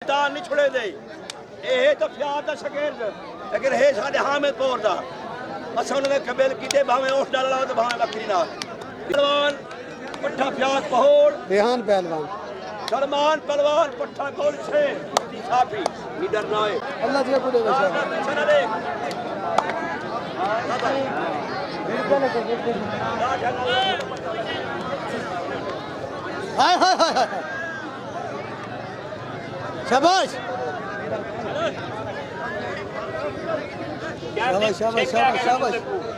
दान नहीं छुड़े दे ये तो फ्याद दा शकीर्द लेकिन हे साडे हामिद पौर दा असां उन्हें कबील कीते भावें ओठ डाल लाओ तो भावें बकरी नाल पहलवान पट्ठा फ्याद पहोड़ रेहान पहलवान सलमान पहलवान पट्ठा गोल छे साफी लीडर ना है अल्लाह जी को दे चला दे हाय हाय हाय शाबाश शाबाश शाबाश शाबाश शाबाश